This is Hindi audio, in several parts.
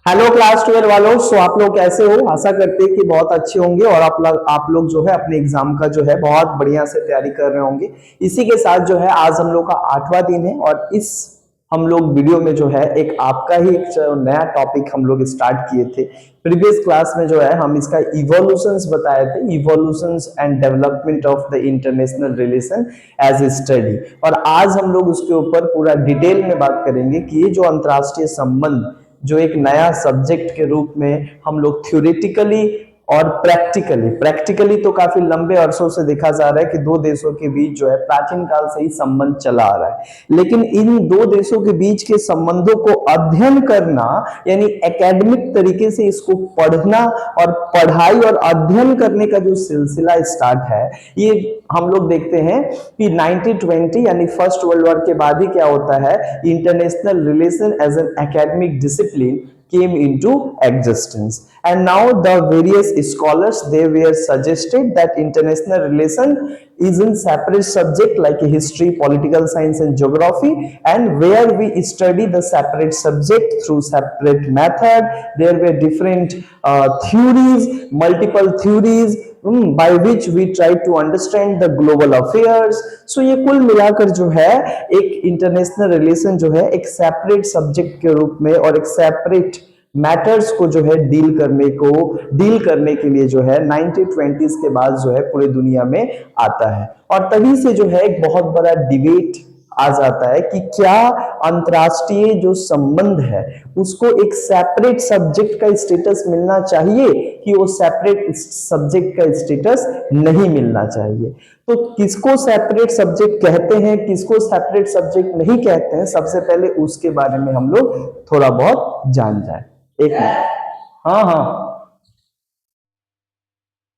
हेलो क्लास 12 वालों। आप लोग कैसे हो? आशा करते हैं कि बहुत अच्छे होंगे और आप लोग जो है अपने एग्जाम का जो है बहुत बढ़िया से तैयारी कर रहे होंगे। इसी के साथ जो है आज हम लोग का 8वां दिन है और इस हम लोग वीडियो में जो है एक आपका ही एक नया टॉपिक हम लोग स्टार्ट किए थे। प्रीवियस क्लास में जो है हम इसका इवोल्यूशंस बताए थे, evolutions and development of the international relation as a study. और आज हम लोग उसके ऊपर पूरा डिटेल में बात करेंगे कि ये जो अंतर्राष्ट्रीय संबंध जो एक नया सब्जेक्ट के रूप में हम लोग थ्योरेटिकली और प्रैक्टिकली तो काफी लंबे अरसों से देखा जा रहा है कि दो देशों के बीच जो है प्राचीन काल से ही संबंध चला आ रहा है, लेकिन इन दो देशों के बीच के संबंधों को अध्ययन करना यानी एकेडमिक तरीके से इसको पढ़ना और पढ़ाई और अध्ययन करने का जो सिलसिला स्टार्ट है, ये हम लोग देखते हैं कि 1920 यानी फर्स्ट वर्ल्ड वॉर के बाद ही क्या होता है, international relation as an academic discipline came into existence, and now the various scholars they were suggested that international relation is in separate subject like history, political science and geography, and where we study the separate subject through separate method. There were different theories, multiple theories by which we try to understand the global affairs. So ये कुल मिलाकर जो है एक इंटरनेशनल रिलेशन जो है एक सेपरेट सब्जेक्ट के रूप में और एक सेपरेट मैटर्स को जो है डील करने के लिए जो है 1920s के बाद जो है पूरी दुनिया में आता है। और तभी से जो है एक बहुत बड़ा डिबेट आ जाता है कि क्या अंतरराष्ट्रीय जो संबंध है उसको एक सेपरेट सब्जेक्ट का स्टेटस मिलना चाहिए कि वो सेपरेट सब्जेक्ट का स्टेटस नहीं मिलना चाहिए। तो किसको सेपरेट सब्जेक्ट कहते हैं, किसको सेपरेट सब्जेक्ट नहीं कहते हैं, सबसे पहले उसके बारे में हम लोग थोड़ा बहुत जान जाए। एक मिनट। हाँ हाँ।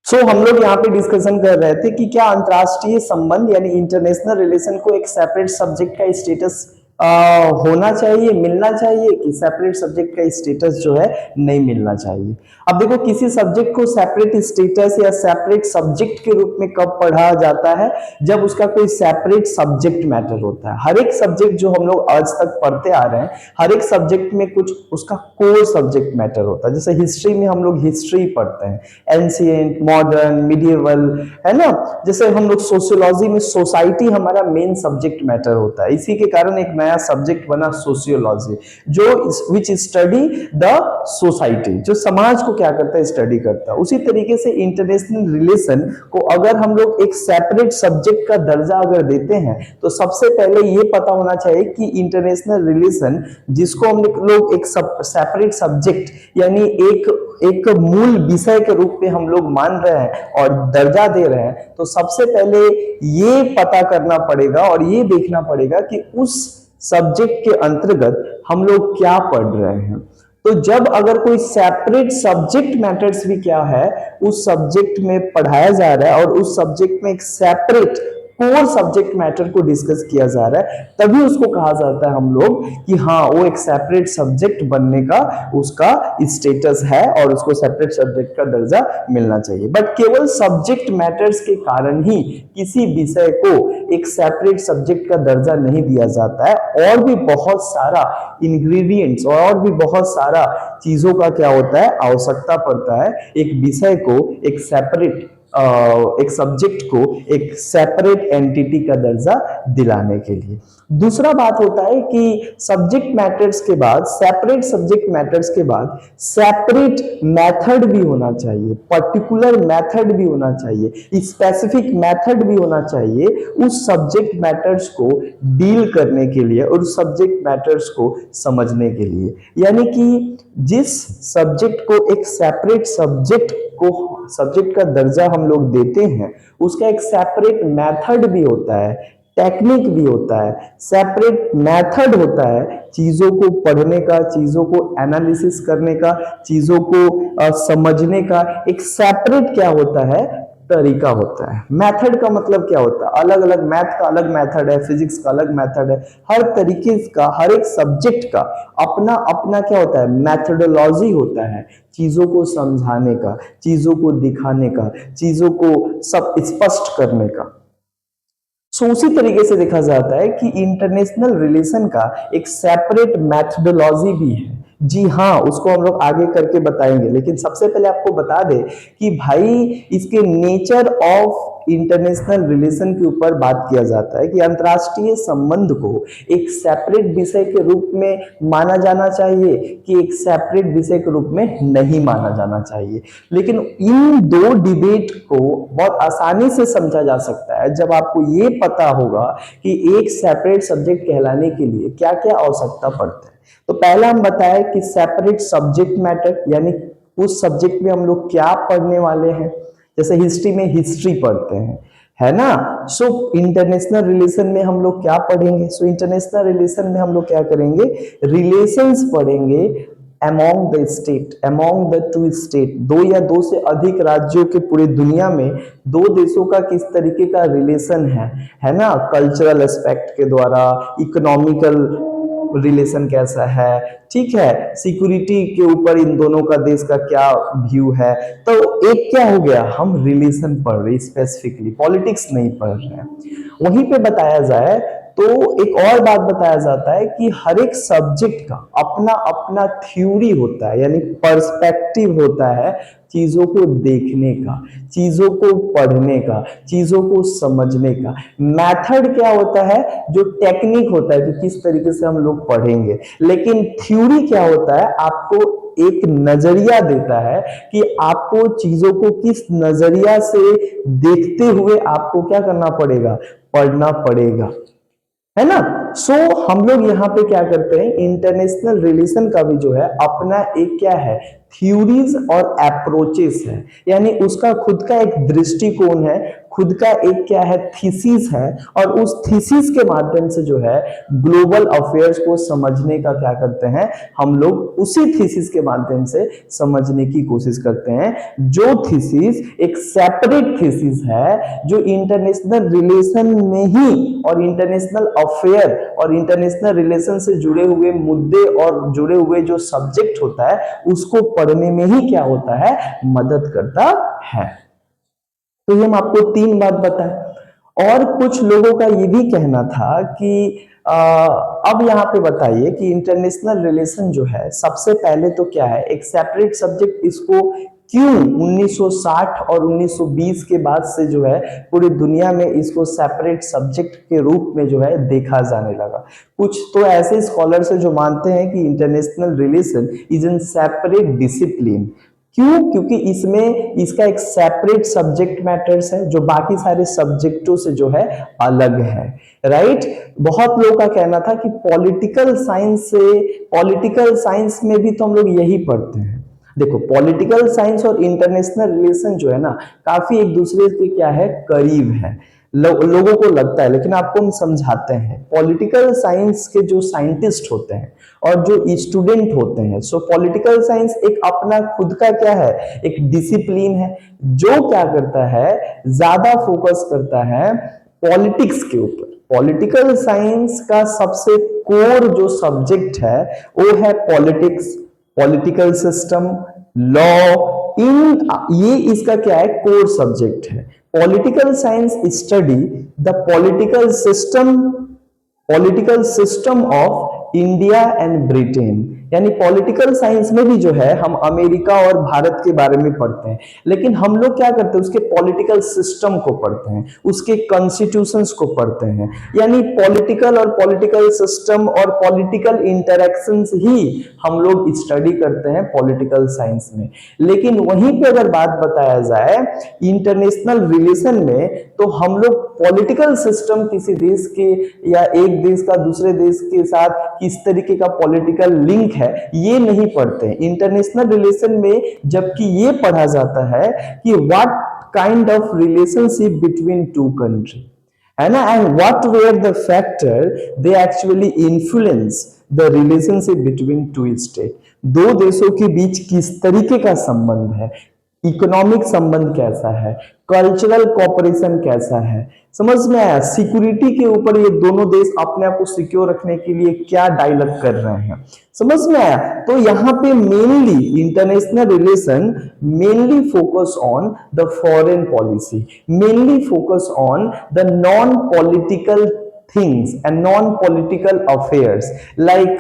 हम लोग यहाँ पे डिस्कशन कर रहे थे कि क्या अंतरराष्ट्रीय संबंध यानी इंटरनेशनल रिलेशन को एक सेपरेट सब्जेक्ट का स्टेटस होना चाहिए, मिलना चाहिए, कि सेपरेट सब्जेक्ट का स्टेटस जो है नहीं मिलना चाहिए। अब देखो किसी सब्जेक्ट को सेपरेट स्टेटस या सेपरेट सब्जेक्ट के रूप में कब पढ़ा जाता है, जब उसका कोई सेपरेट सब्जेक्ट मैटर होता है। हर एक सब्जेक्ट जो हम लोग आज तक पढ़ते आ रहे हैं, हर एक सब्जेक्ट में कुछ उसका कोर सब्जेक्ट मैटर होता है। जैसे हिस्ट्री में हम लोग हिस्ट्री पढ़ते हैं, एंशिएंट, मॉडर्न, मिडिएवल, है ना। जैसे हम लोग सोशियोलॉजी में सोसाइटी हमारा मेन सब्जेक्ट मैटर होता है। इसी के कारण एक नया सब्जेक्ट बना सोशियोलॉजी, जो विच स्टडी द सोसाइटी, जो समाज को क्या करता है, स्टडी करता है। उसी तरीके से इंटरनेशनल रिलेशन को अगर हम लोग एक सेपरेट सब्जेक्ट का दर्जा अगर देते हैं तो सबसे पहले ये पता होना चाहिए कि इंटरनेशनल रिलेशन जिसको हम लोग एक सेपरेट सब्जेक्ट यानी एक मूल विषय के रूप में हम लोग मान रहे हैं और दर्जा दे रहे हैं, तो सबसे पहले ये पता करना पड़ेगा और ये देखना पड़ेगा कि उस सब्जेक्ट के अंतर्गत हम लोग क्या पढ़ रहे हैं। तो जब अगर कोई सेपरेट सब्जेक्ट मैटर्स भी क्या है उस सब्जेक्ट में पढ़ाया जा रहा है और उस सब्जेक्ट में एक सेपरेट कोर सब्जेक्ट मैटर को डिस्कस किया जा रहा है, तभी उसको कहा जाता है हम लोग कि हाँ वो एक सेपरेट सब्जेक्ट बनने का उसका स्टेटस है और उसको सेपरेट सब्जेक्ट का दर्जा मिलना चाहिए। बट केवल सब्जेक्ट मैटर्स के कारण ही किसी विषय को एक सेपरेट सब्जेक्ट का दर्जा नहीं दिया जाता है। और भी बहुत सारा इंग्रेडिएंट्स और भी बहुत सारा चीजों का क्या होता है, आवश्यकता पड़ता है एक विषय को एक सेपरेट एक सब्जेक्ट को एक सेपरेट एंटिटी का दर्जा दिलाने के लिए। दूसरा बात होता है कि सब्जेक्ट मैटर्स के बाद, सेपरेट सब्जेक्ट मैटर्स के बाद सेपरेट मेथड भी होना चाहिए, पर्टिकुलर मेथड भी होना चाहिए, स्पेसिफिक मेथड भी होना चाहिए उस सब्जेक्ट मैटर्स को डील करने के लिए और उस सब्जेक्ट मैटर्स को समझने के लिए। यानी कि जिस सब्जेक्ट को एक सेपरेट सब्जेक्ट का दर्जा हम लोग देते हैं उसका एक सेपरेट मेथड भी होता है, टेक्निक भी होता है, सेपरेट मेथड होता है चीजों को पढ़ने का, चीजों को एनालिसिस करने का, चीजों को समझने का एक सेपरेट क्या होता है, तरीका होता है। मेथड का मतलब क्या होता है, अलग अलग मैथ का अलग मेथड है, फिजिक्स का अलग मेथड है, हर तरीके का हर एक सब्जेक्ट का अपना अपना क्या होता है, मेथोडोलॉजी होता है चीजों को समझाने का, चीजों को दिखाने का, चीजों को सब स्पष्ट करने का। उसी तरीके से देखा जाता है कि इंटरनेशनल रिलेशन का एक सेपरेट मेथोडोलॉजी भी है। जी हाँ, उसको हम लोग आगे करके बताएंगे, लेकिन सबसे पहले आपको बता दें कि भाई इसके नेचर ऑफ इंटरनेशनल रिलेशन के ऊपर बात किया जाता है कि अंतर्राष्ट्रीय संबंध को एक सेपरेट विषय के रूप में माना जाना चाहिए कि एक सेपरेट विषय के रूप में नहीं माना जाना चाहिए। लेकिन इन दो डिबेट को बहुत आसानी से समझा जा सकता है जब आपको ये पता होगा कि एक सेपरेट सब्जेक्ट कहलाने के लिए क्या क्या आवश्यकता पड़ता है। तो पहला हम बताएं कि सेपरेट सब्जेक्ट मैटर, यानी उस सब्जेक्ट में हम लोग क्या पढ़ने वाले हैं। जैसे हिस्ट्री में हिस्ट्री पढ़ते हैं, है ना। सो इंटरनेशनल रिलेशन में हम लोग क्या पढ़ेंगे? सो इंटरनेशनल रिलेशन में हम लोग क्या करेंगे? रिलेशंस पढ़ेंगे among the state, among the two state, दो या दो से अधिक राज्यों के पूरे दुनिया में दो देशों का किस तरीके का रिलेशन है ना। कल्चरल एस्पेक्ट के द्वारा, इकोनॉमिकल रिलेशन कैसा है, ठीक है, सिक्योरिटी के ऊपर इन दोनों का देश का क्या व्यू है। तो एक क्या हो गया, हम रिलेशन पढ़ रहे, स्पेसिफिकली पॉलिटिक्स नहीं पढ़ रहे हैं। वहीं पे बताया जाए तो एक और बात बताया जाता है कि हर एक सब्जेक्ट का अपना अपना थ्योरी होता है, यानी पर्सपेक्टिव होता है चीजों को देखने का, चीजों को पढ़ने का, चीजों को समझने का। मेथड क्या होता है? जो टेक्निक होता है कि किस तरीके से हम लोग पढ़ेंगे। लेकिन थ्योरी क्या होता है? आपको एक नजरिया देता है कि आपको चीजों को किस नजरिया से देखते हुए आपको क्या करना पड़ेगा, पढ़ना पड़ेगा, है ना। सो हम लोग यहाँ पे क्या करते हैं, इंटरनेशनल रिलेशन का भी जो है अपना एक क्या है, थ्योरीज और अप्रोचेस है, यानी उसका खुद का एक दृष्टिकोण है, खुद का एक क्या है, थीसिस है। और उस थीसिस के माध्यम से जो है ग्लोबल अफेयर्स को समझने का क्या करते हैं हम लोग, उसी थीसिस के माध्यम से समझने की कोशिश करते हैं, जो थीसिस एक सेपरेट थीसिस है जो इंटरनेशनल रिलेशन में ही और इंटरनेशनल अफेयर और इंटरनेशनल रिलेशन से जुड़े हुए मुद्दे और जुड़े हुए जो सब्जेक्ट होता है उसको पढ़ने में ही क्या होता है, मदद करता है। तो ये हम आपको तीन बात बताए। और कुछ लोगों का ये भी कहना था कि अब यहाँ पे बताइए कि इंटरनेशनल रिलेशन जो है सबसे पहले तो क्या है, एक सेपरेट सब्जेक्ट इसको क्यों 1960 और 1920 के बाद से जो है पूरी दुनिया में इसको सेपरेट सब्जेक्ट के रूप में जो है देखा जाने लगा। कुछ तो ऐसे स्कॉलर्स है जो मानते हैं कि international relation is an separate discipline. क्यों? क्योंकि इसमें इसका एक सेपरेट सब्जेक्ट मैटर्स है जो बाकी सारे सब्जेक्टों से जो है अलग है, राइट। बहुत लोगों का कहना था कि पॉलिटिकल साइंस से, पॉलिटिकल साइंस में भी तो हम लोग यही पढ़ते हैं। देखो, पॉलिटिकल साइंस और इंटरनेशनल रिलेशन जो है ना काफी एक दूसरे के क्या है, करीब है। लोगों को लगता है, लेकिन आपको हम समझाते हैं। पॉलिटिकल साइंस के जो साइंटिस्ट होते हैं और जो स्टूडेंट होते हैं, सो पॉलिटिकल साइंस एक अपना खुद का क्या है, एक डिसिप्लिन है जो क्या करता है, ज्यादा फोकस करता है पॉलिटिक्स के ऊपर। पॉलिटिकल साइंस का सबसे कोर जो सब्जेक्ट है वो है पॉलिटिक्स, पॉलिटिकल सिस्टम, लॉ। इन ये इसका क्या है, कोर सब्जेक्ट है। Political science study the political system of India and Britain. यानी पॉलिटिकल साइंस में भी जो है हम अमेरिका और भारत के बारे में पढ़ते हैं, लेकिन हम लोग क्या करते हैं, उसके पॉलिटिकल सिस्टम को पढ़ते हैं, उसके कॉन्स्टिट्यूशंस को पढ़ते हैं। यानी पॉलिटिकल और पॉलिटिकल सिस्टम और पॉलिटिकल इंटरेक्शंस ही हम लोग स्टडी करते हैं पॉलिटिकल साइंस में। लेकिन वहीं पे अगर बात बताया जाए इंटरनेशनल रिलेशन में, तो हम लोग पॉलिटिकल सिस्टम किसी देश के या एक देश का दूसरे देश के साथ किस तरीके का पॉलिटिकल लिंक है ये नहीं पढ़ते हैं इंटरनेशनल रिलेशन में। जबकि ये पढ़ा जाता है कि what kind of relationship between two country, है ना, and what were the factor they actually influence the relationship between two state. दो देशों के बीच किस तरीके का संबंध है, इकोनॉमिक संबंध कैसा है, कल्चरल कोऑपरेशन कैसा है, समझ में आया। सिक्योरिटी के ऊपर ये दोनों देश अपने आप को सिक्योर रखने के लिए क्या डायलॉग कर रहे हैं, समझ में आया। तो यहाँ पे mainly international relation mainly focus on the foreign policy, mainly focus on the non political things and non political affairs like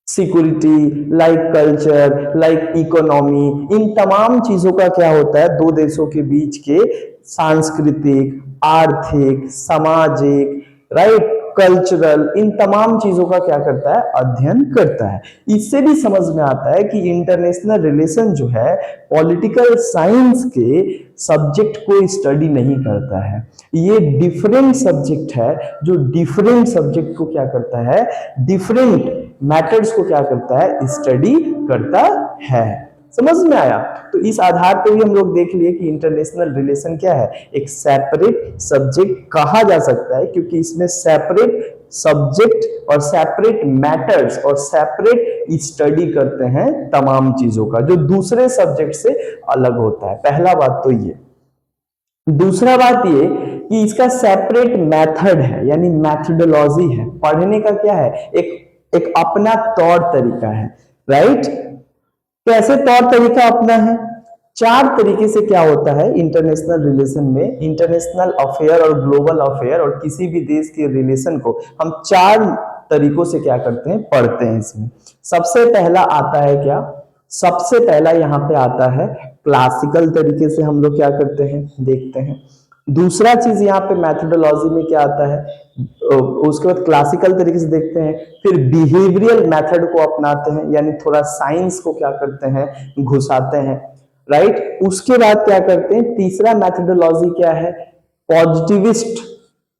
security, like culture, like economy, इन तमाम चीजों का क्या होता है, दो देशों के बीच के सांस्कृतिक, आर्थिक, सामाजिक, राइट, कल्चरल, इन तमाम चीजों का क्या करता है, अध्ययन करता है। इससे भी समझ में आता है कि इंटरनेशनल रिलेशन जो है पॉलिटिकल साइंस के सब्जेक्ट को स्टडी नहीं करता है। ये डिफरेंट सब्जेक्ट है जो डिफरेंट सब्जेक्ट को क्या करता है, डिफरेंट मैथड्स को क्या करता है, स्टडी करता है। समझ में आया? तो इस आधार पर भी हम लोग देख लिए कि इंटरनेशनल रिलेशन क्या है, एक सेपरेट सब्जेक्ट कहा जा सकता है, क्योंकि इसमें सेपरेट सब्जेक्ट और सेपरेट मैटर्स और सेपरेट स्टडी करते हैं तमाम चीजों का, जो दूसरे सब्जेक्ट से अलग होता है। पहला बात तो ये। दूसरा बात ये कि इसका सेपरेट मेथड है, यानी मैथडोलॉजी है, पढ़ने का क्या है, एक अपना तौर तरीका है, राइट। कैसे तौर तरीका अपना है? चार तरीके से क्या होता है इंटरनेशनल रिलेशन में, इंटरनेशनल अफेयर और ग्लोबल अफेयर और किसी भी देश के रिलेशन को हम चार तरीकों से क्या करते हैं, पढ़ते हैं। इसमें सबसे पहला आता है क्या, सबसे पहला यहाँ पे आता है क्लासिकल तरीके से हम लोग क्या करते हैं, देखते हैं। दूसरा चीज यहाँ पे मैथडोलॉजी में क्या आता है, उसके बाद क्लासिकल तरीके से देखते हैं, फिर बिहेवियरल मेथड को अपनाते हैं, यानी थोड़ा साइंस को क्या करते हैं, घुसाते हैं, राइट। उसके बाद क्या करते हैं, तीसरा मैथडोलॉजी क्या है, पॉजिटिविस्ट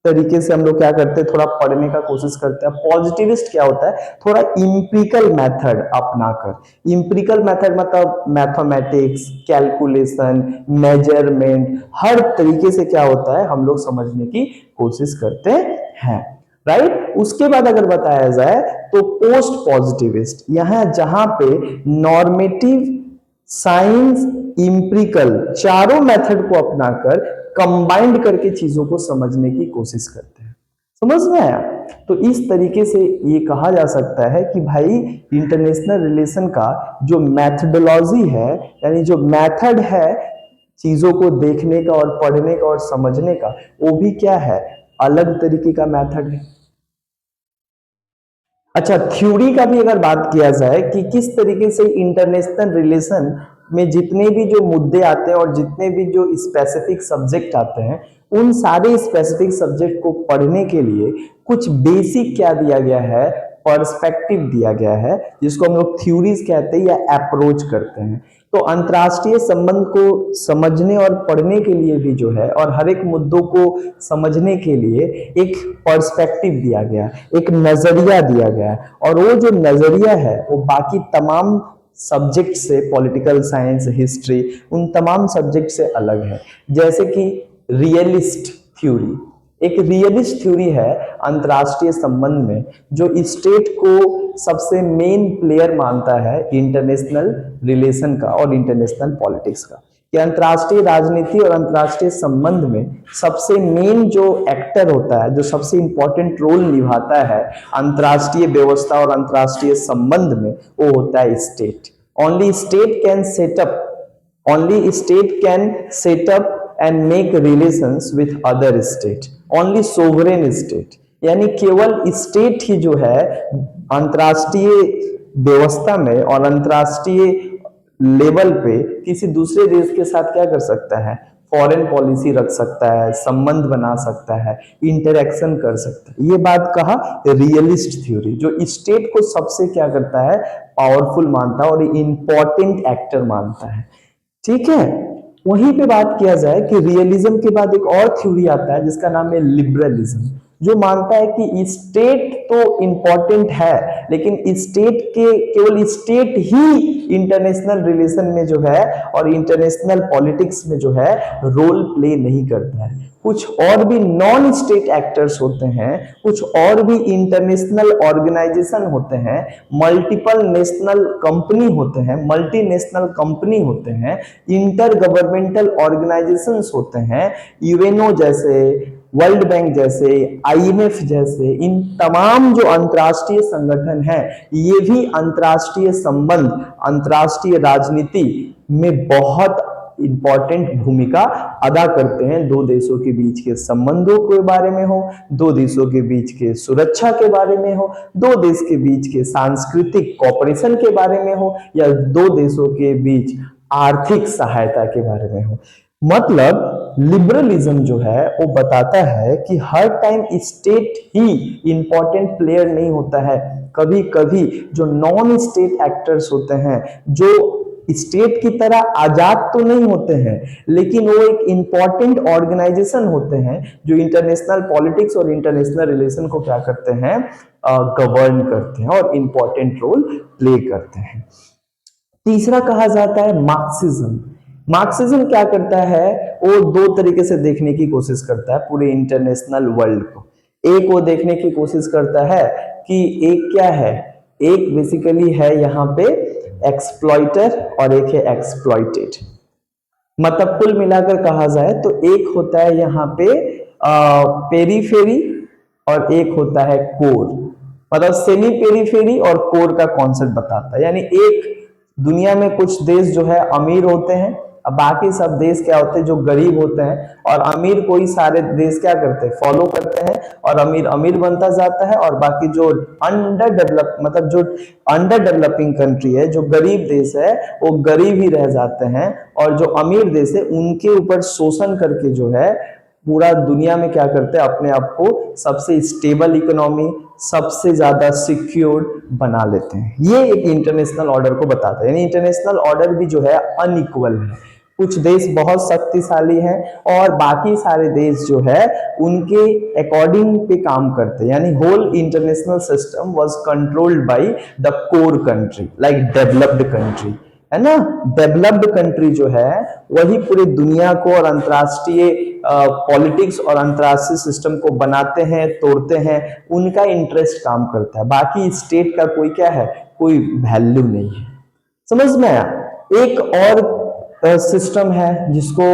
तरीके से हम लोग क्या करते हैं, थोड़ा पढ़ने का कोशिश करते हैं। पॉजिटिविस्ट क्या होता है, थोड़ा इंपिरिकल मेथड अपनाकर। इंपिरिकल मेथड मतलब मैथमेटिक्स, कैलकुलेशन, मेजरमेंट, हर तरीके से क्या होता है हम लोग समझने की कोशिश करते हैं, राइट। उसके बाद अगर बताया जाए तो पोस्ट पॉजिटिविस्ट, यहां जहां पे नॉर्मेटिव, साइंस, इंपिरिकल चारों मेथड को अपनाकर कंबाइंड करके चीजों को समझने की कोशिश करते हैं। समझ में आया? तो इस तरीके से ये कहा जा सकता है कि भाई इंटरनेशनल रिलेशन का जो मैथडोलॉजी है, यानी जो मेथड है चीजों को देखने का और पढ़ने का और समझने का, वो भी क्या है, अलग तरीके का मेथड है। अच्छा, थ्योरी का भी अगर बात किया जाए कि किस तरीके से इंटरनेशनल रिलेशन में जितने भी जो मुद्दे आते हैं और जितने भी जो स्पेसिफिक सब्जेक्ट आते हैं, उन सारे स्पेसिफिक सब्जेक्ट को पढ़ने के लिए कुछ बेसिक क्या दिया गया है, पर्सपेक्टिव दिया गया है, जिसको हम लोग थ्योरीज कहते हैं या अप्रोच करते हैं। तो अंतरराष्ट्रीय संबंध को समझने और पढ़ने के लिए भी जो है, और हर एक मुद्दों को समझने के लिए एक पर्सपेक्टिव दिया गया, एक नजरिया दिया गया, और वो जो नजरिया है वो बाकी तमाम सब्जेक्ट से, पॉलिटिकल साइंस, हिस्ट्री, उन तमाम सब्जेक्ट से अलग है। जैसे कि रियलिस्ट थ्योरी, एक रियलिस्ट थ्योरी है अंतरराष्ट्रीय संबंध में, जो स्टेट को सबसे मेन प्लेयर मानता है इंटरनेशनल रिलेशन का और इंटरनेशनल पॉलिटिक्स का, कि अंतरराष्ट्रीय राजनीति और अंतरराष्ट्रीय संबंध में सबसे मेन जो एक्टर होता है, जो सबसे इंपॉर्टेंट रोल निभाता है अंतरराष्ट्रीय व्यवस्था और अंतरराष्ट्रीय संबंध में, वो होता है state. Only state can set up, only state can set up and make relations with other state, only sovereign state, यानी केवल स्टेट ही जो है अंतरराष्ट्रीय व्यवस्था में और अंतरराष्ट्रीय लेवल पे किसी दूसरे देश के साथ क्या कर सकता है, फॉरेन पॉलिसी रख सकता है, संबंध बना सकता है, इंटरेक्शन कर सकता है। ये बात कहा रियलिस्ट थ्योरी, जो स्टेट को सबसे क्या करता है, पावरफुल मानता है और इंपॉर्टेंट एक्टर मानता है। ठीक है, वहीं पे बात किया जाए कि रियलिज्म के बाद एक और थ्योरी आता है जिसका नाम है लिबरलिज्म, जो मानता है कि स्टेट तो इंपॉर्टेंट है, लेकिन स्टेट के केवल स्टेट ही इंटरनेशनल रिलेशन में जो है और इंटरनेशनल पॉलिटिक्स में जो है रोल प्ले नहीं करता है। कुछ और भी नॉन स्टेट एक्टर्स होते हैं, कुछ और भी इंटरनेशनल ऑर्गेनाइजेशन होते हैं, मल्टीपल नेशनल कंपनी होते हैं, मल्टीनेशनल कंपनी होते हैं, इंटर गवर्नमेंटल ऑर्गेनाइजेशंस होते हैं, यूएनओ जैसे, वर्ल्ड बैंक जैसे, आईएमएफ जैसे, इन तमाम जो अंतरराष्ट्रीय संगठन हैं, ये भी अंतरराष्ट्रीय संबंध, अंतरराष्ट्रीय राजनीति में बहुत इंपॉर्टेंट भूमिका अदा करते हैं। दो देशों के बीच के संबंधों के बारे में हो, दो देशों के बीच के सुरक्षा के बारे में हो, दो देश के बीच के सांस्कृतिक कॉपरेशन के बारे में हो, या दो देशों के बीच आर्थिक सहायता के बारे में हो। मतलब लिबरलिज्म जो है वो बताता है कि हर टाइम स्टेट ही इंपॉर्टेंट प्लेयर नहीं होता है। कभी कभी जो नॉन स्टेट एक्टर्स होते हैं, जो स्टेट की तरह आजाद तो नहीं होते हैं, लेकिन वो एक इंपॉर्टेंट ऑर्गेनाइजेशन होते हैं जो इंटरनेशनल पॉलिटिक्स और इंटरनेशनल रिलेशन को क्या करते हैं, गवर्न करते हैं और इंपॉर्टेंट रोल प्ले करते हैं। तीसरा कहा जाता है मार्क्सिज्म। मार्क्सिज्म क्या करता है, वो दो तरीके से देखने की कोशिश करता है पूरे इंटरनेशनल वर्ल्ड को। एक वो देखने की कोशिश करता है कि एक क्या है, एक बेसिकली है यहाँ पे एक्सप्लॉइटर और एक है एक्सप्लॉइटेड। मतलब कुल मिलाकर कहा जाए तो एक होता है यहाँ पे पेरीफेरी और एक होता है कोर। मतलब सेमी पेरीफेरी और कोर का कॉन्सेप्ट बताता है। यानी एक दुनिया में कुछ देश जो है अमीर होते हैं, अब बाकी सब देश क्या होते हैं जो गरीब होते हैं, और अमीर कोई सारे देश क्या करते हैं, फॉलो करते हैं, और अमीर अमीर बनता जाता है, और बाकी जो अंडर डेवलप मतलब जो अंडर डेवलपिंग कंट्री है, जो गरीब देश है, वो गरीब ही रह जाते हैं, और जो अमीर देश है उनके ऊपर शोषण करके जो है पूरा दुनिया में क्या करते हैं, अपने आप को सबसे स्टेबल इकोनॉमी, सबसे ज्यादा सिक्योर बना लेते हैं। ये एक इंटरनेशनल ऑर्डर को बताता है। यानी इंटरनेशनल ऑर्डर भी जो है अनइक्वल है। कुछ देश बहुत शक्तिशाली हैं और बाकी सारे देश जो है उनके अकॉर्डिंग पे काम करते हैं। यानी whole international system was controlled by the core country, like developed country, है ना। डेवलप्ड कंट्री जो है वही पूरी दुनिया को और अंतरराष्ट्रीय पॉलिटिक्स और अंतरराष्ट्रीय सिस्टम को बनाते हैं, तोड़ते हैं, उनका इंटरेस्ट काम करता है। बाकी स्टेट का कोई क्या है, कोई वैल्यू नहीं है। समझ में आया। एक और सिस्टम है जिसको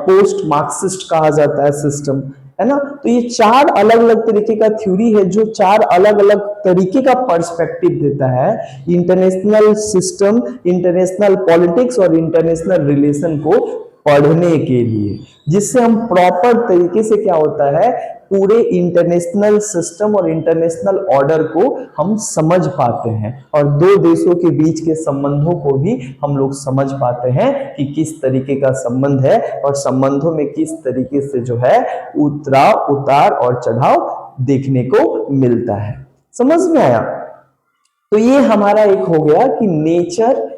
पोस्ट मार्क्सिस्ट कहा जाता है सिस्टम, है ना। तो ये चार अलग अलग तरीके का थ्योरी है जो चार अलग अलग तरीके का पर्सपेक्टिव देता है इंटरनेशनल सिस्टम, इंटरनेशनल पॉलिटिक्स और इंटरनेशनल रिलेशन को पढ़ने के लिए, जिससे हम प्रॉपर तरीके से क्या होता है पूरे इंटरनेशनल सिस्टम और इंटरनेशनल ऑर्डर को हम समझ पाते हैं, और दो देशों के बीच के संबंधों को भी हम लोग समझ पाते हैं कि किस तरीके का संबंध है और संबंधों में किस तरीके से जो है उतार और चढ़ाव देखने को मिलता है। समझ में आया। तो ये हमारा एक हो गया कि नेचर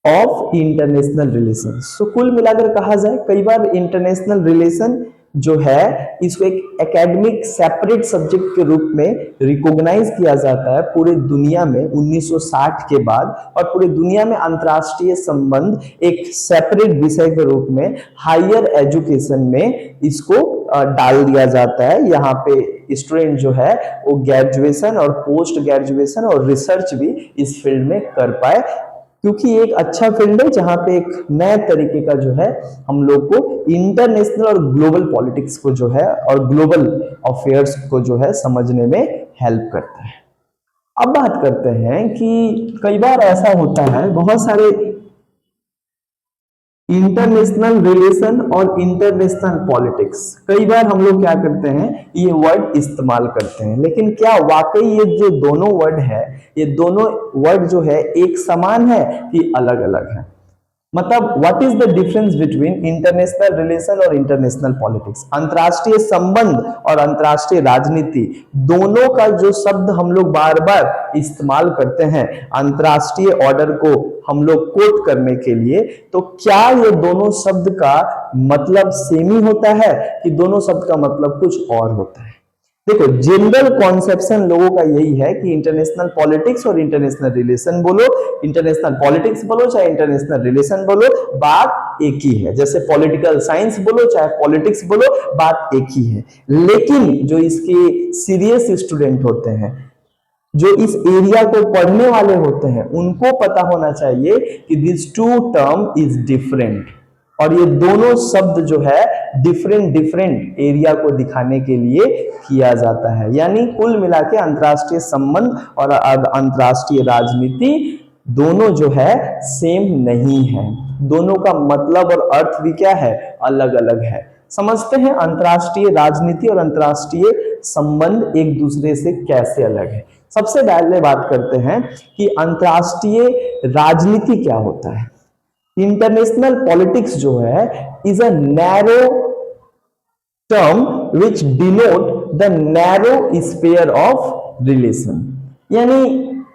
ऑफ इंटरनेशनल रिलेशन। तो कुल मिलाकर कहा जाए कई बार इंटरनेशनल रिलेशन जो है इसको एक एकेडमिक सेपरेट सब्जेक्ट के रूप में रिकॉग्नाइज किया जाता है पूरे दुनिया में 1960 के बाद, और पूरे दुनिया में अंतरराष्ट्रीय संबंध एक सेपरेट विषय के रूप में हायर एजुकेशन में इसको डाल दिया जाता है। यहाँ पे स्टूडेंट जो है वो ग्रेजुएशन और पोस्ट ग्रेजुएशन और रिसर्च भी इस फील्ड में कर पाए, क्योंकि एक अच्छा फील्ड है जहां पे एक नए तरीके का जो है हम लोग को इंटरनेशनल और ग्लोबल पॉलिटिक्स को जो है और ग्लोबल अफेयर्स को जो है समझने में हेल्प करता है। अब बात करते हैं कि कई बार ऐसा होता है, बहुत सारे इंटरनेशनल रिलेशन और इंटरनेशनल पॉलिटिक्स, कई बार हम लोग क्या करते हैं ये वर्ड इस्तेमाल करते हैं, लेकिन क्या वाकई ये जो दोनों वर्ड है, ये दोनों वर्ड जो है एक समान है कि अलग अलग है? मतलब what is the difference between international relation और इंटरनेशनल पॉलिटिक्स? अंतरराष्ट्रीय संबंध और अंतरराष्ट्रीय राजनीति, दोनों का जो शब्द हम लोग बार बार इस्तेमाल करते हैं अंतरराष्ट्रीय ऑर्डर को हम लोग कोट करने के लिए, तो क्या ये दोनों शब्द का मतलब सेम ही होता है कि दोनों शब्द का मतलब कुछ और होता है? देखो, जनरल कॉन्सेप्शन लोगों का यही है कि इंटरनेशनल पॉलिटिक्स और इंटरनेशनल रिलेशन बोलो, इंटरनेशनल पॉलिटिक्स बोलो चाहे इंटरनेशनल रिलेशन बोलो, बात एक ही है। जैसे पॉलिटिकल साइंस बोलो चाहे पॉलिटिक्स बोलो, बात एक ही है। लेकिन जो इसके सीरियस स्टूडेंट होते हैं, जो इस एरिया को पढ़ने वाले होते हैं, उनको पता होना चाहिए कि this two term is different, और ये दोनों शब्द जो है डिफरेंट एरिया को दिखाने के लिए किया जाता है। यानी कुल मिला के अंतरराष्ट्रीय संबंध और अंतरराष्ट्रीय राजनीति दोनों जो है सेम नहीं है। दोनों का मतलब और अर्थ भी क्या है, अलग अलग है। समझते हैं अंतर्राष्ट्रीय राजनीति और अंतर्राष्ट्रीय संबंध एक दूसरे से कैसे अलग है। सबसे पहले बात करते हैं कि अंतर्राष्ट्रीय राजनीति क्या होता है। इंटरनेशनल पॉलिटिक्स जो है is a narrow term which denote the narrow sphere of relation. यानी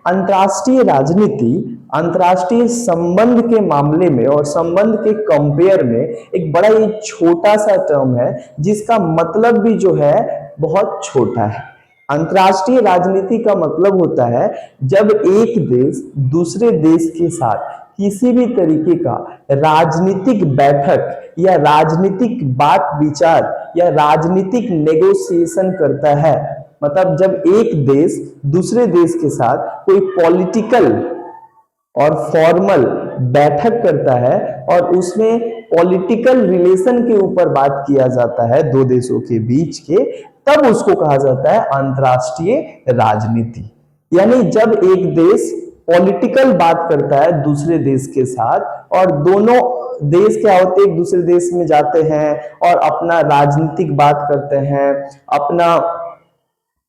अंतर्राष्ट्रीय राजनीति अंतर्राष्ट्रीय संबंध के मामले में और संबंध के कंपेयर में एक बड़ा ही छोटा सा टर्म है जिसका मतलब भी जो है बहुत छोटा है। अंतर्राष्ट्रीय राजनीति का मतलब होता है जब एक देश दूसरे देश के साथ किसी भी तरीके का राजनीतिक बैठक या राजनीतिक बात विचार या राजनीतिक नेगोशिएशन करता है। मतलब जब एक देश दूसरे देश के साथ कोई पॉलिटिकल और फॉर्मल बैठक करता है और उसमें पॉलिटिकल रिलेशन के ऊपर बात किया जाता है दो देशों के बीच के, तब उसको कहा जाता है अंतर्राष्ट्रीय राजनीति। यानी जब एक देश पॉलिटिकल बात करता है दूसरे देश के साथ और दोनों देश क्या होते हैं एक दूसरे देश में जाते हैं और अपना राजनीतिक बात करते हैं, अपना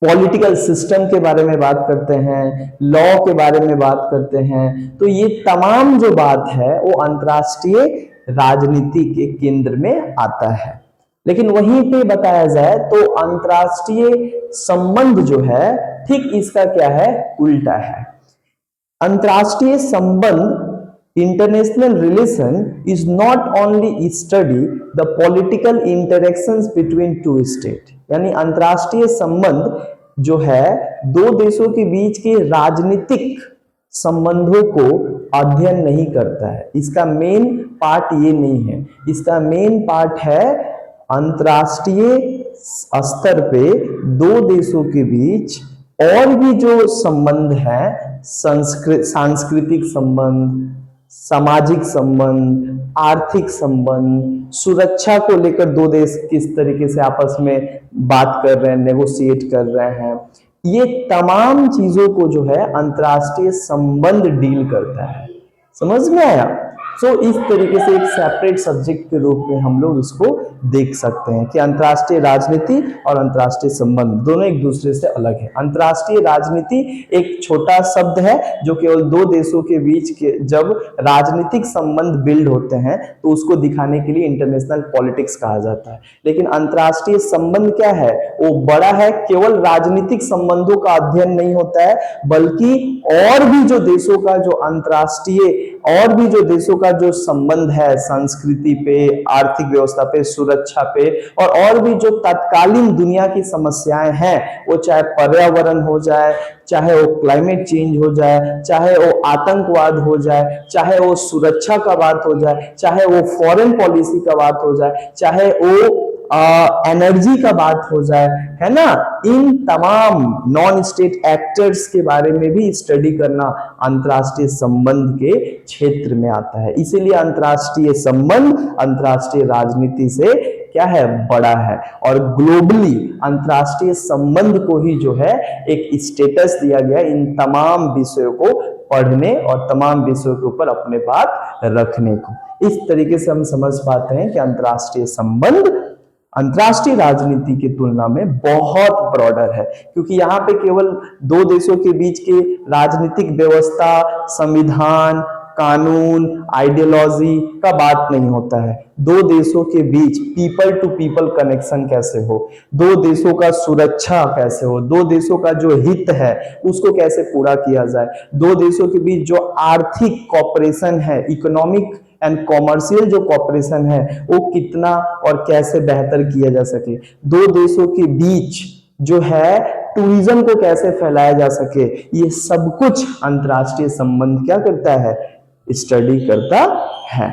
पॉलिटिकल सिस्टम के बारे में बात करते हैं, लॉ के बारे में बात करते हैं, तो ये तमाम जो बात है वो अंतर्राष्ट्रीय राजनीति के केंद्र में आता है। लेकिन वहीं पे बताया जाए तो अंतर्राष्ट्रीय संबंध जो है ठीक इसका क्या है, उल्टा है। अंतर्राष्ट्रीय संबंध international relation is not only study the political interactions between two states। यानी अंतर्राष्ट्रीय संबंध जो है दो देशों के बीच के राजनीतिक संबंधों को अध्ययन नहीं करता है। इसका मेन पार्ट ये नहीं है, इसका मेन पार्ट है अंतर्राष्ट्रीय स्तर पे दो देशों के बीच और भी जो संबंध है, सांस्कृतिक संबंध, सामाजिक संबंध, आर्थिक संबंध, सुरक्षा को लेकर दो देश किस तरीके से आपस में बात कर रहे हैं, नेगोशिएट कर रहे हैं, ये तमाम चीजों को जो है अंतर्राष्ट्रीय संबंध डील करता है। समझ में आया? इस तरीके से एक सेपरेट सब्जेक्ट के रूप में हम लोग इसको देख सकते हैं कि अंतर्राष्ट्रीय राजनीति और अंतर्राष्ट्रीय संबंध दोनों एक दूसरे से अलग है। अंतर्राष्ट्रीय राजनीति एक छोटा शब्द है जो केवल दो देशों के बीच के जब राजनीतिक संबंध बिल्ड होते हैं तो उसको दिखाने के लिए इंटरनेशनल पॉलिटिक्स कहा जाता है। लेकिन अंतर्राष्ट्रीय संबंध क्या है, वो बड़ा है, केवल राजनीतिक संबंधों का अध्ययन नहीं होता है बल्कि और भी जो देशों का जो अंतर्राष्ट्रीय और भी जो देशों का जो संबंध है संस्कृति पे, आर्थिक व्यवस्था पे, सुरक्षा पे और भी जो तत्कालीन दुनिया की समस्याएं हैं, वो चाहे पर्यावरण हो जाए, चाहे वो क्लाइमेट चेंज हो जाए, चाहे वो आतंकवाद हो जाए, चाहे वो सुरक्षा का बात हो जाए, चाहे वो फॉरेन पॉलिसी का बात हो जाए, चाहे वो एनर्जी का बात हो जाए, है ना, इन तमाम नॉन स्टेट एक्टर्स के बारे में भी स्टडी करना अंतर्राष्ट्रीय संबंध के क्षेत्र में आता है। इसीलिए अंतर्राष्ट्रीय संबंध अंतर्राष्ट्रीय राजनीति से क्या है, बड़ा है और ग्लोबली अंतर्राष्ट्रीय संबंध को ही जो है एक स्टेटस दिया गया इन तमाम विषयों को पढ़ने और तमाम विषयों के ऊपर अपने बात रखने को। इस तरीके से हम समझ पाते हैं कि अंतर्राष्ट्रीय संबंध अंतर्राष्ट्रीय राजनीति की तुलना में बहुत ब्रॉडर है, क्योंकि यहाँ पे केवल दो देशों के बीच के राजनीतिक व्यवस्था, संविधान, कानून, आइडियोलॉजी का बात नहीं होता है। दो देशों के बीच पीपल टू पीपल कनेक्शन कैसे हो, दो देशों का सुरक्षा कैसे हो, दो देशों का जो हित है उसको कैसे पूरा किया जाए, दो देशों के बीच जो आर्थिक कॉपरेशन है, इकोनॉमिक एंड कॉमर्शियल जो कॉपरेशन है वो कितना और कैसे बेहतर किया जा सके, दो देशों के बीच जो है टूरिज्म को कैसे फैलाया जा सके, ये सब कुछ अंतर्राष्ट्रीय संबंध क्या करता है, स्टडी करता है।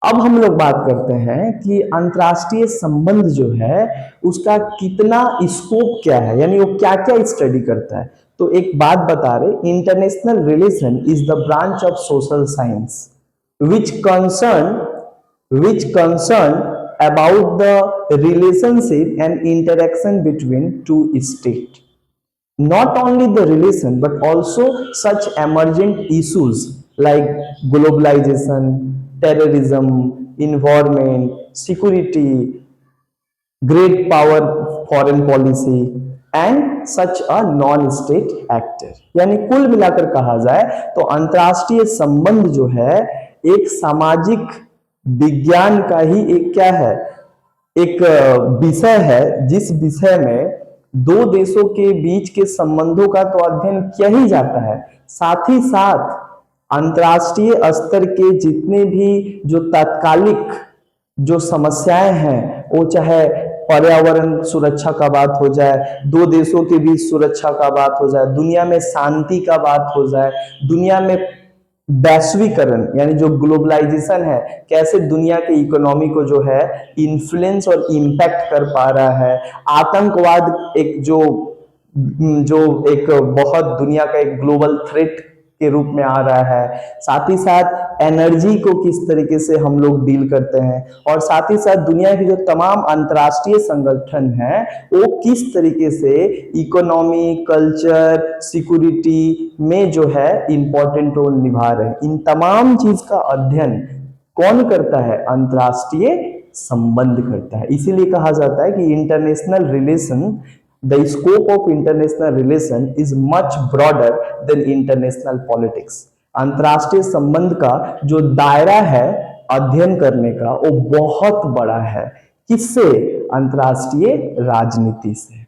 अब हम लोग बात करते हैं कि अंतर्राष्ट्रीय संबंध जो है उसका कितना स्कोप क्या है, यानी वो क्या क्या स्टडी करता है। तो एक बात बता रहे, international relation is the branch of social science which concern about the relationship and interaction between two states, not only the relation but also such emergent issues like globalization, terrorism, environment, security, great power, foreign policy and such a non state actor. यानी कुल मिलाकर कहा जाए तो अंतरराष्ट्रीय संबंध जो है एक सामाजिक विज्ञान का ही एक क्या है, एक विषय है, जिस विषय में दो देशों के बीच के संबंधों का तो अध्ययन किया ही जाता है, साथ ही साथ अंतरराष्ट्रीय स्तर के जितने भी जो तात्कालिक जो समस्याएं हैं, वो चाहे पर्यावरण सुरक्षा का बात हो जाए, दो देशों के बीच सुरक्षा का बात हो जाए, दुनिया में शांति का बात हो जाए, दुनिया में वैश्वीकरण यानी जो ग्लोबलाइजेशन है कैसे दुनिया के इकोनॉमी को जो है इन्फ्लुएंस और इम्पैक्ट कर पा रहा है, आतंकवाद एक जो जो एक बहुत दुनिया का एक ग्लोबल थ्रेट के रूप में आ रहा है, साथ ही साथ एनर्जी को किस तरीके से हम लोग डील करते हैं, और साथ ही साथ दुनिया के जो तमाम अंतर्राष्ट्रीय संगठन हैं वो किस तरीके से इकोनॉमी, कल्चर, सिक्योरिटी में जो है इंपॉर्टेंट रोल निभा रहे हैं। इन तमाम चीज का अध्ययन कौन करता है? अंतर्राष्ट्रीय संबंध करता है। इसीलिए कहा जाता है कि international relation, the scope of international relation is much broader than international politics। अंतर्राष्ट्रीय संबंध का जो दायरा है अध्ययन करने का वो बहुत बड़ा है। किससे? अंतर्राष्ट्रीय राजनीति से,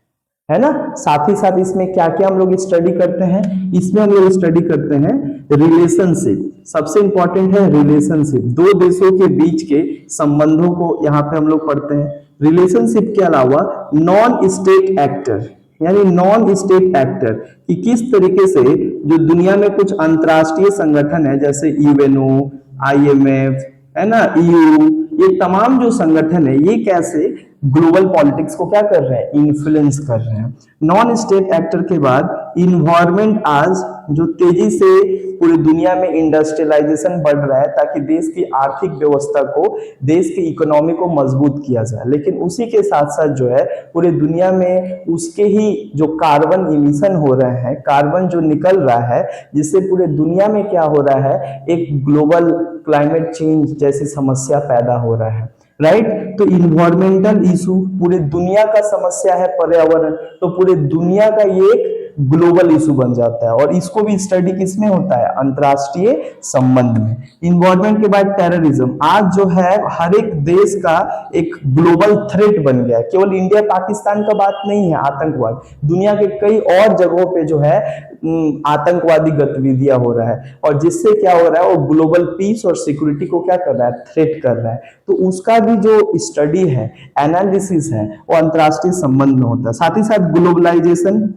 है ना। साथ ही साथ इसमें क्या क्या हम लोग स्टडी करते हैं? इसमें हम लोग स्टडी करते हैं रिलेशनशिप। सबसे इंपॉर्टेंट है रिलेशनशिप, दो देशों के बीच के संबंधों को यहाँ पे हम लोग पढ़ते हैं। रिलेशनशिप के अलावा नॉन स्टेट एक्टर, यानी नॉन स्टेट एक्टर कि किस तरीके से जो दुनिया में कुछ अंतर्राष्ट्रीय संगठन है जैसे यूएनओ, आईएमएफ, है ना, ईयू, ये तमाम जो संगठन है ये कैसे ग्लोबल पॉलिटिक्स को क्या कर रहे हैं? इन्फ्लुएंस कर रहे हैं। नॉन स्टेट एक्टर के बाद इन्वायरमेंट, आज जो तेजी से पूरी दुनिया में इंडस्ट्रियलाइजेशन बढ़ रहा है ताकि देश की आर्थिक व्यवस्था को, देश की इकोनॉमी को मजबूत किया जाए, लेकिन उसी के साथ साथ जो है पूरी दुनिया में उसके ही जो कार्बन इमिशन हो रहे हैं, कार्बन जो निकल रहा है, जिससे पूरे दुनिया में क्या हो रहा है, एक ग्लोबल क्लाइमेट चेंज जैसी समस्या पैदा हो रहा है, राइट। तो इन्वायरमेंटल इशू पूरे दुनिया का समस्या है, पर्यावरण, तो पूरे दुनिया का ये एक ग्लोबल इशू बन जाता है, और इसको भी स्टडी किसमें होता है? अंतरराष्ट्रीय संबंध में। इन्वायरमेंट के बाद टेररिज्म, आज जो है हर एक देश का एक ग्लोबल थ्रेट बन गया है, केवल इंडिया पाकिस्तान का बात नहीं है। आतंकवाद दुनिया के कई और जगहों पे जो है आतंकवादी गतिविधियां हो रहा है, और जिससे क्या हो रहा है, वो ग्लोबल पीस और सिक्योरिटी को क्या कर रहा है? थ्रेट कर रहा है। तो उसका भी जो स्टडी है, एनालिसिस है, वो अंतरराष्ट्रीय संबंध में होता है। साथ ही साथ ग्लोबलाइजेशन,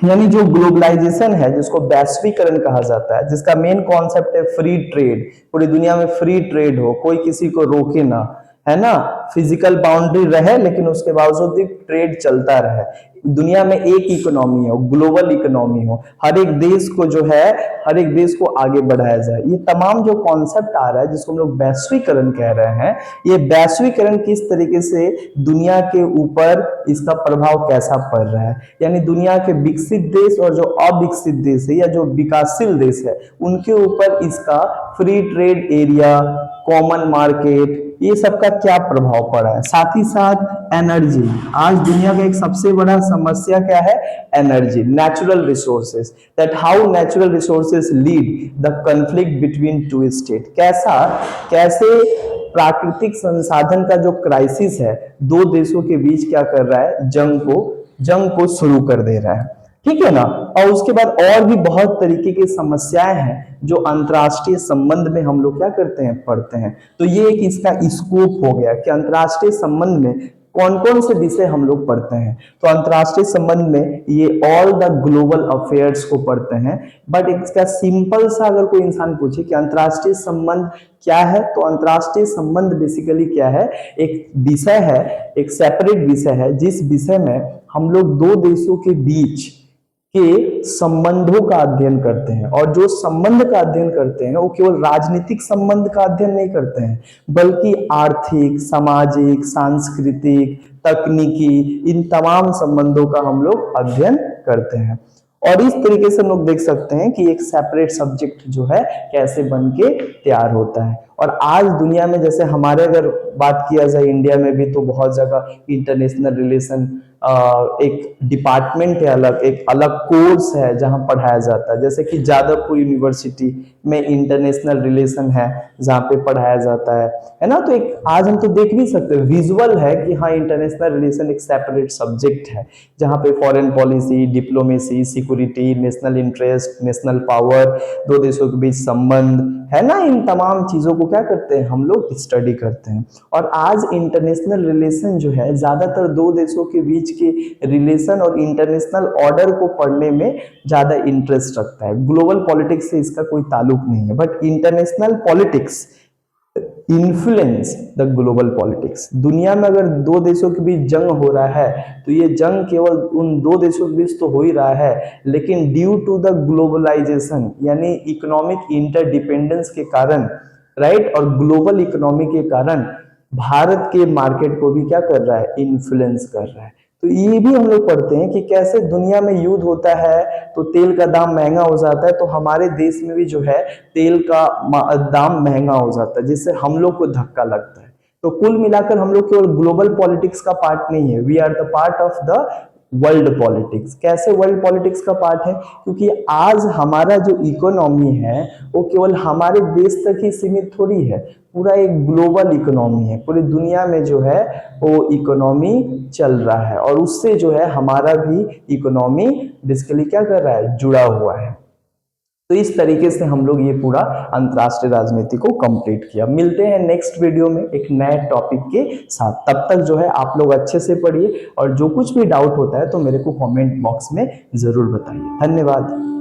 यानी जो ग्लोबलाइजेशन है जिसको वैश्वीकरण कहा जाता है, जिसका मेन कॉन्सेप्ट है फ्री ट्रेड, पूरी दुनिया में फ्री ट्रेड हो, कोई किसी को रोके ना, है ना, फिजिकल बाउंड्री रहे लेकिन उसके बावजूद भी ट्रेड चलता रहे, दुनिया में एक इकोनॉमी हो, ग्लोबल इकोनॉमी हो, हर एक देश को जो है, हर एक देश को आगे बढ़ाया जाए। ये तमाम जो कॉन्सेप्ट आ रहा है जिसको हम लोग वैश्वीकरण कह रहे हैं, ये वैश्वीकरण किस तरीके से दुनिया के ऊपर इसका प्रभाव कैसा पड़ रहा है, यानी दुनिया के विकसित देश और जो अविकसित देश है या जो विकासशील देश है उनके ऊपर इसका free trade area, common market, ये सबका क्या प्रभाव पड़ा है। साथ ही साथ एनर्जी, आज दुनिया का एक सबसे बड़ा समस्या क्या है? Energy, natural resources, that how natural resources lead the conflict between two state. कैसे प्राकृतिक संसाधन का जो क्राइसिस है दो देशों के बीच क्या कर रहा है? जंग को शुरू कर दे रहा है, ठीक है ना। और उसके बाद और भी बहुत तरीके की समस्याएं हैं जो अंतरराष्ट्रीय संबंध में हम लोग क्या करते हैं? पढ़ते हैं। तो ये एक इसका स्कोप हो गया कि अंतरराष्ट्रीय संबंध में कौन कौन से विषय हम लोग पढ़ते हैं। तो अंतरराष्ट्रीय संबंध में ये ऑल द ग्लोबल अफेयर्स को पढ़ते हैं। बट इसका सिंपल सा अगर कोई इंसान पूछे कि अंतरराष्ट्रीय संबंध क्या है, तो अंतरराष्ट्रीय संबंध बेसिकली क्या है? एक विषय है, एक सेपरेट विषय है, जिस विषय में हम लोग दो देशों के बीच के संबंधों का अध्ययन करते हैं। और जो संबंध का अध्ययन करते हैं वो केवल राजनीतिक संबंध का अध्ययन नहीं करते हैं, बल्कि आर्थिक, सामाजिक, सांस्कृतिक, तकनीकी, इन तमाम संबंधों का हम लोग अध्ययन करते हैं। और इस तरीके से हम लोग देख सकते हैं कि एक सेपरेट सब्जेक्ट जो है कैसे बन के तैयार होता है। और आज दुनिया में जैसे हमारे अगर बात किया जाए इंडिया में भी, तो बहुत जगह इंटरनेशनल रिलेशन एक डिपार्टमेंट है, अलग एक अलग कोर्स है जहां पढ़ाया जाता है। जैसे कि जादवपुर यूनिवर्सिटी में इंटरनेशनल रिलेशन है जहाँ पे पढ़ाया जाता है ना। तो एक आज हम तो देख भी सकते हैं, विजुअल है कि हाँ इंटरनेशनल रिलेशन एक सेपरेट सब्जेक्ट है जहाँ पे foreign policy, diplomacy, security, national interest, national power, दो देशों के बीच संबंध है ना, इन तमाम चीजों को क्या करते हैं हम लोग स्टडी करते हैं। और आज इंटरनेशनल रिलेशन जो है ज्यादातर दो देशों के बीच के रिलेशन और इंटरनेशनल ऑर्डर को पढ़ने में ज्यादा इंटरेस्ट रखता है। ग्लोबल पॉलिटिक्स से इसका कोई ताल्लुक नहीं है, but international politics influence the global politics. दुनिया में अगर दो देशों के बीच जंग हो रहा है तो ये जंग केवल उन दो देशों के बीच तो हो ही रहा है, लेकिन ड्यू टू द ग्लोबलाइजेशन यानी इकोनॉमिक इंटरडिपेंडेंस के कारण, राइट, और ग्लोबल इकोनॉमी के कारण भारत के मार्केट को भी क्या कर रहा है, इन्फ्लुएंस कर रहा है। तो ये भी हम लोग पढ़ते हैं कि कैसे दुनिया में युद्ध होता है तो तेल का दाम महंगा हो जाता है, तो हमारे देश में भी जो है तेल का दाम महंगा हो जाता है, जिससे हम लोग को धक्का लगता है। तो कुल मिलाकर हम लोग केवल ग्लोबल पॉलिटिक्स का पार्ट नहीं है, we are the part of the world politics. कैसे वर्ल्ड पॉलिटिक्स का पार्ट है? क्योंकि आज हमारा जो इकोनॉमी है वो केवल हमारे देश तक ही सीमित थोड़ी है, पूरा एक ग्लोबल इकोनॉमी है, पूरी दुनिया में जो है वो इकोनॉमी चल रहा है, और उससे जो है हमारा भी इकोनॉमी बेसिकली क्या कर रहा है, जुड़ा हुआ है। तो इस तरीके से हम लोग ये पूरा अंतरराष्ट्रीय राजनीति को कंप्लीट किया। मिलते हैं नेक्स्ट वीडियो में एक नए टॉपिक के साथ। तब तक जो है आप लोग अच्छे से पढ़िए, और जो कुछ भी डाउट होता है तो मेरे को कमेंट बॉक्स में जरूर बताइए। धन्यवाद।